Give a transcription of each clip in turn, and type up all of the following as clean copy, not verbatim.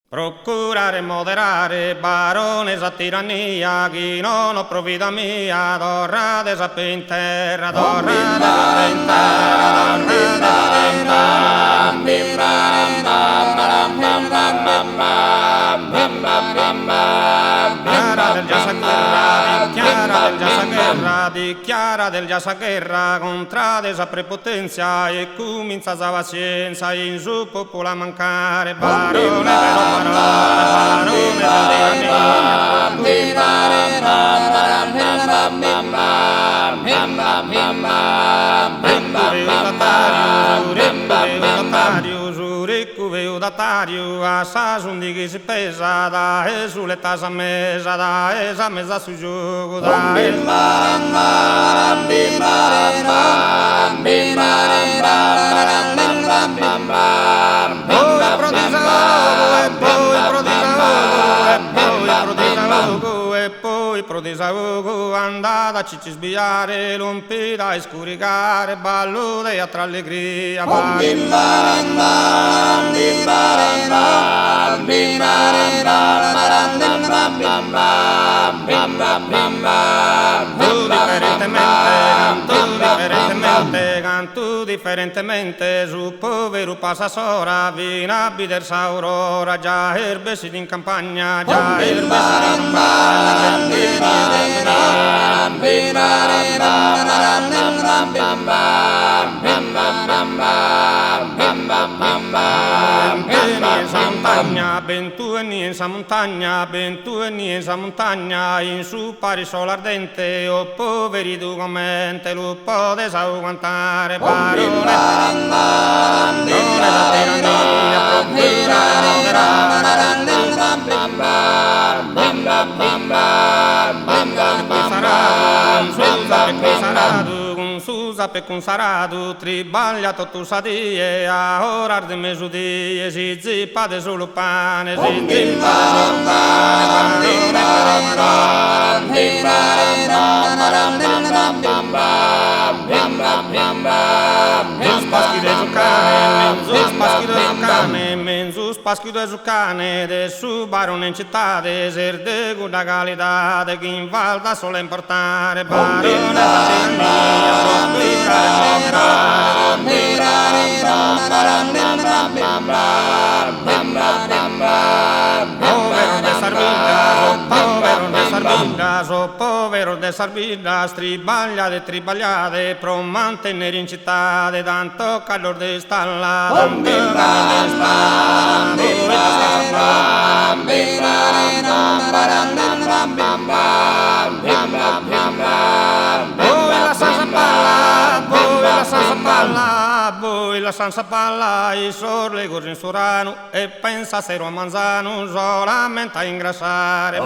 Procurare e moderare, baronesa tirannia, chi non approvvida mia, dorra desappi in terra, dorra desappi in terra, dichiara del già sa guerra, contra desa prepotenzia e comincia sa pazienza, in su popola mancare, barone vero datario, a sa sundi che si pesa, da e sulle tasa mesa, da e sa mesa su gioco, da e poi prodisago andata a cici sbiare, lompida e scuricare, ballude a tra allegria, canto differentemente, su povero passa sora, vina bider sa aurora, già erbesi in campagna, già erbesi in campagna. Ben tu e in sa montagna, ben tu e in sa montagna, in su pari sole ardente, o poveri tu commente, lupo de sa aguantare, barone la Susa pe cum saradu, tribagliato tu sadie, a orar de mezudie, si zippa de zulupane, si zippa de zulupane, menzus paschi de zucane, de su barone in città, de ser de guda qualità, che in valda solo importare, barone povero de Sarbiglia, stribagliate, tribagliate, pro mantenere in città, de tanto calor de stalla, tanto calor de voi la sansa palla, i sorle corri in surano e pensa se a manzano solamente a ingrassare,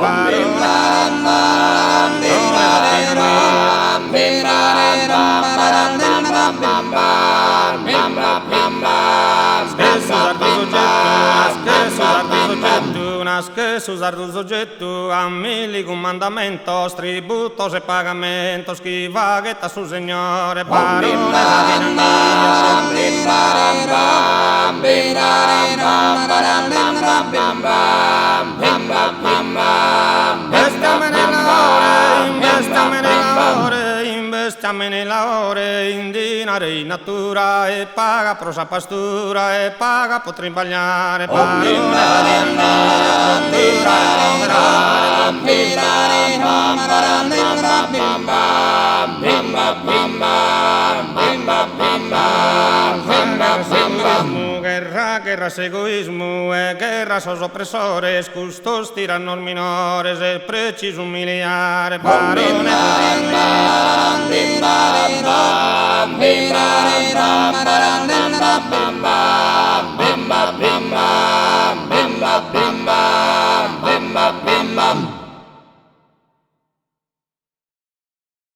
che su sardo soggetto a mille comandamento, tributos e pagamento, schiva che ta su signore, barone investiamo nella ore, in dinare in natura, e paga pro sa pastura, e paga po trimbagliare, guerra egoismo e guerra sos oppressores, custos tirannos minores e preciso umiliare, barone bim